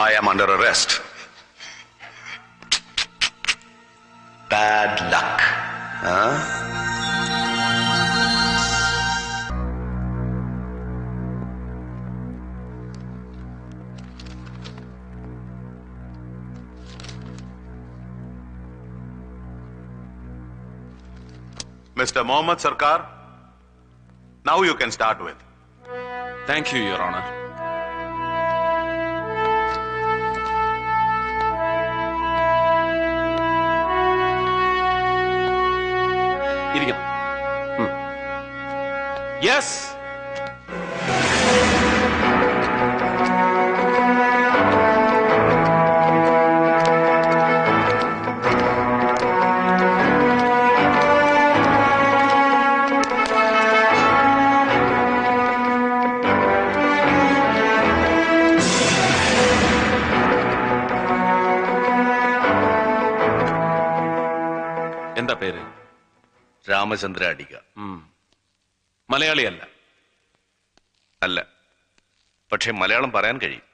I am under arrest. Bad luck. Huh? Mr. Mohammed Sarkar, now you can start with. Thank you, Your Honor. Yes. എന്താ പേര്? രാമചന്ദ്ര അടിക. മലയാളിയല്ല? അല്ല, പക്ഷെ മലയാളം പറയാൻ കഴിയും.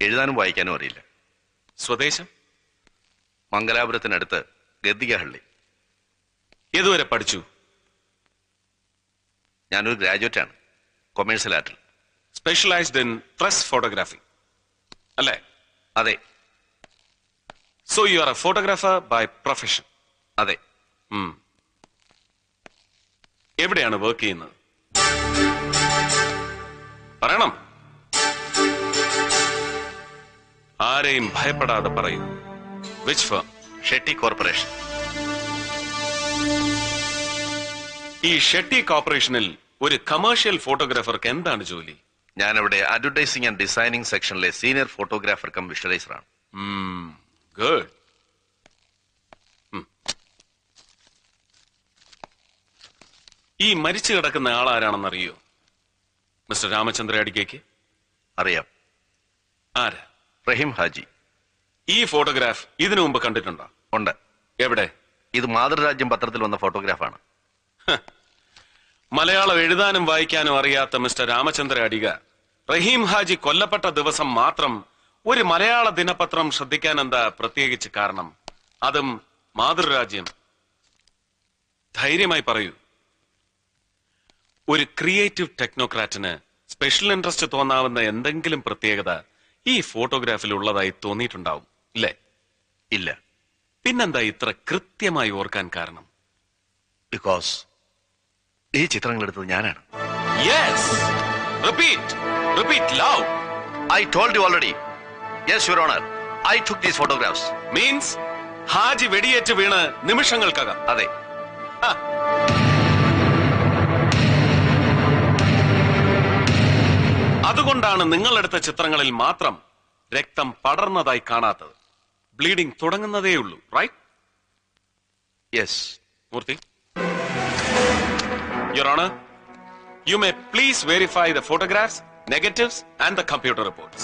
എഴുതാനും വായിക്കാനും അറിയില്ല. സ്വദേശം? മംഗലാപുരത്തിനടുത്ത് ഗദ്ദികഹള്ളി. ഏതുവരെ പഠിച്ചു? ഞാനൊരു ഗ്രാജുവേറ്റ് ആണ്, കൊമേഴ്സ്യൽ ആർട്ടിൽ. സ്പെഷ്യലൈസ്ഡ് ഇൻ പ്രസ് ഫോട്ടോഗ്രാഫി അല്ലേ? അതെ. So you are a photographer by profession? അതെ. എവിടെയാണ് വർക്ക് ചെയ്യുന്നത്? പറയണം. ആരെയും ഭയപ്പെടാതെ പറയൂ. Which firm? ഷെട്ടി കോർപ്പറേഷൻ. ഈ ഷെട്ടി കോർപ്പറേഷനിൽ ഒരു കമേഴ്ഷ്യൽ ഫോട്ടോഗ്രാഫർക്ക് എന്താണ് ജോലി? ഞാനവിടെ അഡ്വർടൈസിംഗ് ആൻഡ് ഡിസൈനിങ് സെക്ഷനിലെ സീനിയർ ഫോട്ടോഗ്രാഫർ കം വിഷ്വലൈസർ ആണ്. ഗുഡ്. ഈ മരിച്ചു കിടക്കുന്ന ആളാരാണെന്ന് അറിയോ മിസ്റ്റർ രാമചന്ദ്ര അടികയ്ക്ക്? അറിയാം. ആരാ? റഹീം ഹാജി. ഈ ഫോട്ടോഗ്രാഫ് ഇതിനു മുമ്പ് കണ്ടിട്ടുണ്ടോ? ഉണ്ട്. എവിടെ? ഇത് മാതൃരാജ്യം പത്രത്തിൽ വന്ന ഫോട്ടോഗ്രാഫാണ്. മലയാളം എഴുതാനും വായിക്കാനും അറിയാത്ത മിസ്റ്റർ രാമചന്ദ്ര അടിക റഹീം ഹാജി കൊല്ലപ്പെട്ട ദിവസം മാത്രം ഒരു മലയാള ദിനപത്രം ശ്രദ്ധിക്കാൻ എന്താ പ്രത്യേകിച്ച് കാരണം? അതും മാതൃരാജ്യം. ധൈര്യമായി പറയൂ. ഒരു ക്രിയേറ്റീവ് ടെക്നോക്രാറ്റിന് സ്പെഷ്യൽ ഇൻട്രസ്റ്റ് തോന്നാവുന്ന എന്തെങ്കിലും പ്രത്യേകത ഈ ഫോട്ടോഗ്രാഫിൽ ഉള്ളതായി തോന്നിയിട്ടുണ്ടാവും, ഇല്ലേ? ഇല്ല. പിന്നെന്താ ഇത്ര കൃത്യമായി ഓർക്കാൻ കാരണം? ബിക്കോസ് ഈ ചിത്രങ്ങൾ എടുത്തത് ഞാനാണ്. Yes. Repeat. Repeat loud. I told you already. Yes, Your Honor. I took these photographs. Means Haji വെടിയേറ്റ് വീണ് നിമിഷങ്ങൾക്കകം? അതെ. അതുകൊണ്ടാണ് നിങ്ങളെടുത്ത ചിത്രങ്ങളിൽ മാത്രം രക്തം പടർന്നതായി കാണാത്തത്. ബ്ലീഡിംഗ് തുടങ്ങുന്നതേയുള്ളൂ, right? Yes. Murthy, Your Honor, you may please verify the photographs, negatives and the computer reports.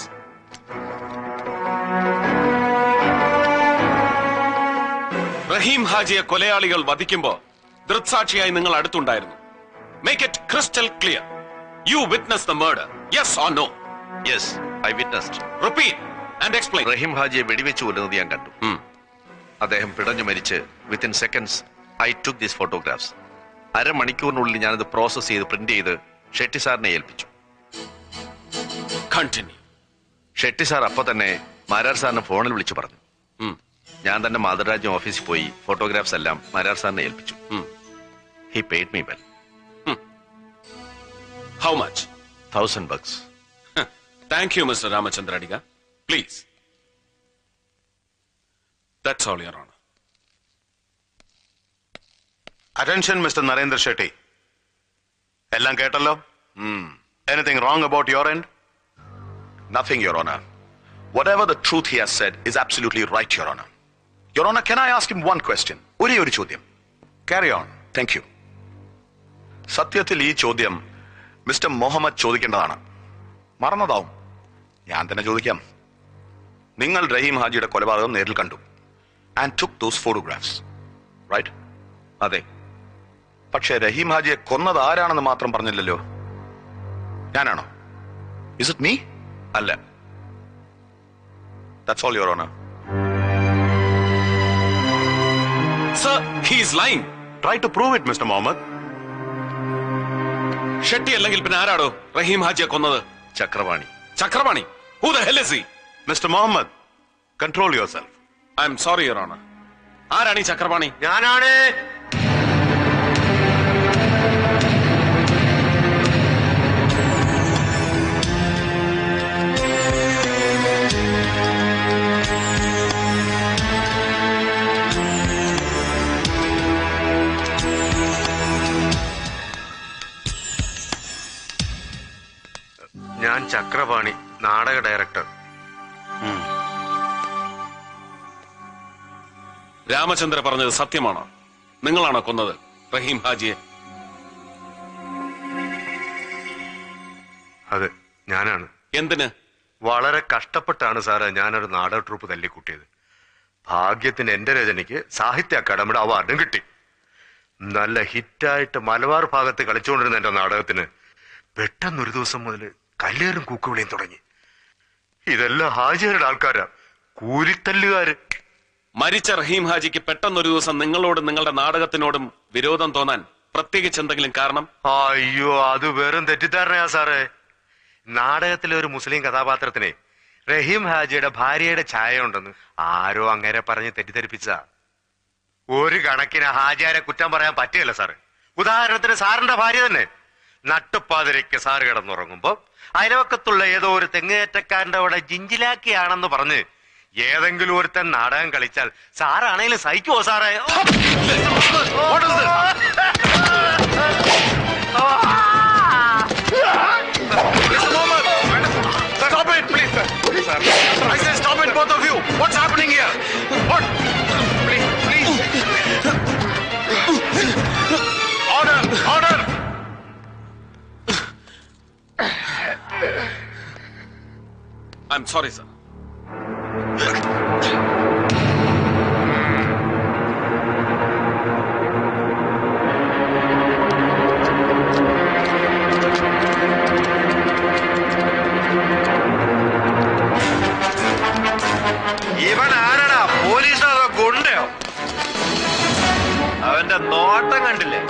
റഹീം ഹാജിയെ കൊലയാളികൾ വധിക്കുമ്പോ ദൃക്സാക്ഷിയായി നിങ്ങൾ അടുത്തുണ്ടായിരുന്നു. Make it crystal clear. You witnessed the murder. Yes or no? Yes, I witnessed. Repeat and explain. റഹീം ഹാജിയെ വെടിവെച്ച് കൊല്ലുന്നത് ഞാൻ കണ്ടു. അദ്ദേഹം പിടഞ്ഞു മരിച്ച് within seconds I took these photographs. അരമണിക്കൂറിനുള്ളിൽ ഞാനത് പ്രോസസ് ചെയ്ത് പ്രിന്റ് ചെയ്ത് ഷെട്ടി സാറിനെ ഏൽപ്പിച്ചു. Continue. ഷെട്ടി സാർ അപ്പൊ തന്നെ മാരാർ സാറിനെ ഫോണിൽ വിളിച്ചു പറഞ്ഞു. ഞാൻ തന്നെ മാതൃരാജ്യം ഓഫീസിൽ പോയി ഫോട്ടോഗ്രാഫ്സ് എല്ലാം മാരാർ സാറിനെ ഏൽപ്പിച്ചു. He paid me well. How much? $1,000. Thank you, Mr. Ramachandra Adiga. Please. That's all, Your Honor. Attention, Mr. Narendra Shetty. എല്ലാം കേട്ടല്ലോ? Anything wrong about your end? Nothing, Your Honor. Whatever the truth he has said is absolutely right, Your Honor. Your Honor, can I ask him one question? ഒരേ ഒരു ചോദ്യം. Carry on. Thank you. സത്യത്തിൽ ഈ ചോദ്യം mister Muhammad ചോദിക്കേണ്ടതാണ്. മറന്നതാവും. ഞാൻ തന്നെ ചോദിക്കാം. നിങ്ങൾ റഹീം ഹാജിയുടെ കൊലപാതകം നേരിൽ കണ്ടു. And took those photographs. Right? അതെ. പക്ഷേ റഹീം ഹാജിയെ കൊന്നത് ആരാണെന്ന് മാത്രം പറഞ്ഞില്ലല്ലോ. ഞാനാണോ? Is it me? അല്ല. That's all your honour. Sir, he is lying. Try to prove it mister Muhammad. Shetty അല്ലെങ്കിൽ പിന്നെ ആരാടോ റഹീം ഹാജിയെ കൊന്നത്? Chakrapani. Chakrapani? Who the hell is he? Mister Muhammad, control yourself. I am sorry your honour. ആരാണ് ഈ ചക്രപാണി? ഞാനാണ്. ഞാൻ ചക്രപാണി, നാടക ഡയറക്ടർ. രാമചന്ദ്ര പറഞ്ഞത് സത്യമാണോ? നിങ്ങളാണോ കൊന്നത് റഹീം ഹാജിയെ? അതെ, ഞാനാണ്. എന്തിന്? വളരെ കഷ്ടപ്പെട്ടാണ് സാറേ ഞാനൊരു നാടക ട്രൂപ്പ് തല്ലിക്കൂട്ടിയത്. ഭാഗ്യത്തിന് എന്റെ രചനയ്ക്ക് സാഹിത്യ അക്കാദമിയുടെ അവാർഡും കിട്ടി. നല്ല ഹിറ്റായിട്ട് മലബാർ ഭാഗത്ത് കളിച്ചുകൊണ്ടിരുന്ന എന്റെ നാടകത്തിന് പെട്ടെന്നൊരു ദിവസം മുതൽ കല്ലേറും കൂക്കുവിളിയും തുടങ്ങി. ഇതെല്ലാം ഹാജിയുടെ ആൾക്കാരാ, കൂലിത്തല്ലുകാര്. മരിച്ച റഹീം ഹാജിക്ക് പെട്ടെന്നൊരു ദിവസം നിങ്ങളോടും നിങ്ങളുടെ നാടകത്തിനോടും വിരോധം തോന്നാൻ പ്രത്യേകിച്ച് എന്തെങ്കിലും കാരണം? അയ്യോ, അത് വെറും തെറ്റിദ്ധാരണയാ സാറേ. നാടകത്തിലെ ഒരു മുസ്ലിം കഥാപാത്രത്തിന് റഹീം ഹാജിയുടെ ഭാര്യയുടെ ഛായ ഉണ്ടെന്ന് ആരോ അങ്ങനെ പറഞ്ഞ് തെറ്റിദ്ധരിപ്പിച്ച. ഒരു കണക്കിന് ഹാജിയാരെ കുറ്റം പറയാൻ പറ്റുകയല്ല സാറ്. ഉദാഹരണത്തിന് സാറിന്റെ ഭാര്യ തന്നെ നട്ടുപ്പാതിരയ്ക്ക് സാറ് കിടന്നുറങ്ങുമ്പോ അയൽവക്കത്തുള്ള ഏതോ ഒരു തെങ്ങേറ്റക്കാരന്റെ അവിടെ ജിഞ്ചിലാക്കിയാണെന്ന് പറഞ്ഞ് ഏതെങ്കിലും ഒരുത്തൻ നാടകം കളിച്ചാൽ സാറാണേലും സഹിക്കുവോ സാറേ? Stop it, please, sir. I say stop it, both of you. What's happening here? What? Please. Order, order. I'm sorry, sir. ഇവൻ ആരടാ? പോലീസോ അതോ ഗുണ്ടയോ? അവന്റെ നോട്ടം കണ്ടില്ലേ?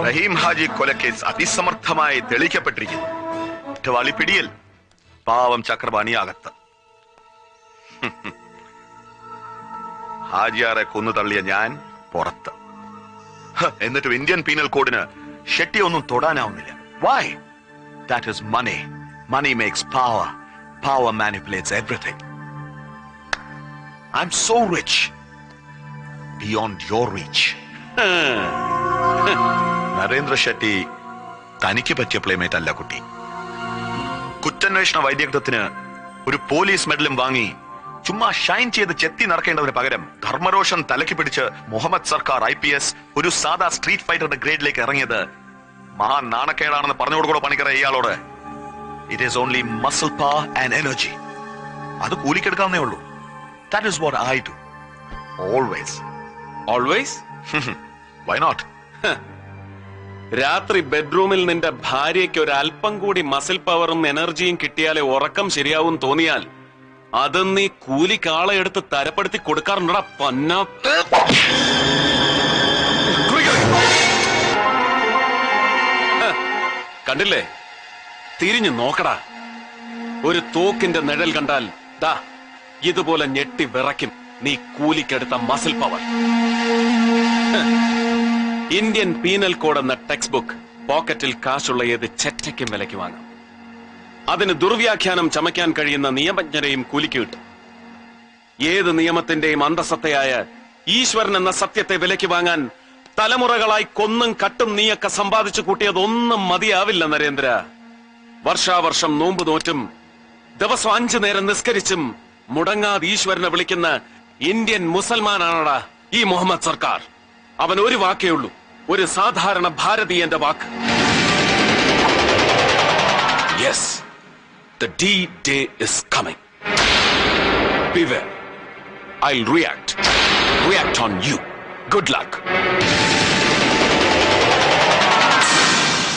റഹീം ഹാജി കൊലക്കേസ് അതിസമർത്ഥമായി തെളിയിക്കപ്പെട്ടിരിക്കുന്നു. കുറ്റവാളി പിടിയിൽ, പാവം ചക്രപാണിയാകത്ത്. ഹാജിയാറെ കൊന്നു തള്ളിയ ഞാൻ പുറത്ത്. എന്നിട്ടും ഇന്ത്യൻ പീനൽ കോഡിന് ഷെട്ടി ഒന്നും തൊടാനാവുന്നില്ല. Why? That is money. Money makes power. Power manipulates everything. I'm so rich beyond your reach. Narendra Shetty തനിക്ക് പറ്റിയ പ്ലേമേറ്റ് അല്ല കുട്ടി. കുറ്റാന്വേഷണ വൈദഗ്ധ്യത്തിന് ഒരു പോലീസ് മെഡലും വാങ്ങി ചുമ്മാ ഷൈൻ ചെയ്ത് ചെത്തി നടക്കേണ്ടതിന് പകരം ധർമ്മരോഷൻ തലയ്ക്ക് പിടിച്ച് മുഹമ്മദ് സർക്കാർ IPS ഒരു സാധാ സ്ട്രീറ്റ് ഫൈറ്ററുടെ ഗ്രേഡിലേക്ക് ഇറങ്ങിയത് മഹാ നാണക്കേടാണെന്ന് പറഞ്ഞു കൊടുക്കോ പണിക്കറ ഇയാളോട്. It is only muscle power and energy. അത് കൂലിക്കെടുക്കാവുന്നേ ഉള്ളൂ. That is what I do always. Always? Why not? രാത്രി ബെഡ്റൂമിൽ നിന്റെ ഭാര്യയ്ക്ക് ഒരു അല്പം കൂടി മസിൽ പവറും എനർജിയും കിട്ടിയാലേ ഉറക്കം ശരിയാവും തോന്നിയാൽ അത് നീ കൂലിക്കാളെ എടുത്ത് തരപ്പെടുത്തി കൊടുക്കാറുണ്ടടാ പന്ന. കണ്ടില്ലേ? തിരിഞ്ഞു നോക്കടാ. ഒരു തോക്കിന്റെ നിഴൽ കണ്ടാൽ ദാ ഇതുപോലെ ഞെട്ടി വിറയ്ക്കും നീ കൂലിക്കെടുത്ത muscle power. Indian penal code എന്ന ടെക്സ്റ്റ് ബുക്ക് പോക്കറ്റിൽ കാശുള്ള ഏത് ചെറ്റയ്ക്കും വിലയ്ക്ക് വാങ്ങാം. അതിന് ദുർവ്യാഖ്യാനം ചമയ്ക്കാൻ കഴിയുന്ന നിയമജ്ഞരെയും കൂലിക്ക് കിട്ടും. ഏത് നിയമത്തിന്റെയും അന്തസത്തയായ ഈശ്വരൻ എന്ന സത്യത്തെ വിലയ്ക്ക് വാങ്ങാൻ തലമുറകളായി കൊന്നും കട്ടും നീയൊക്കെ സമ്പാദിച്ചു കൂട്ടിയതൊന്നും മതിയാവില്ല നരേന്ദ്ര. വർഷാവർഷം നോമ്പ് നോറ്റും ദിവസം 5 നേരം നിസ്കരിച്ചും മുടങ്ങാതെ ഈശ്വരനെ വിളിക്കുന്ന ഇന്ത്യൻ മുസൽമാനാണടാ ഈ മുഹമ്മദ് സർക്കാർ. അവൻ ഒരു വാക്കേ ഉള്ളൂ, ഒരു സാധാരണ ഭാരതീയന്റെ വാക്ക്. Yes, the D-Day is coming. Beware. I'll react on you. Good luck.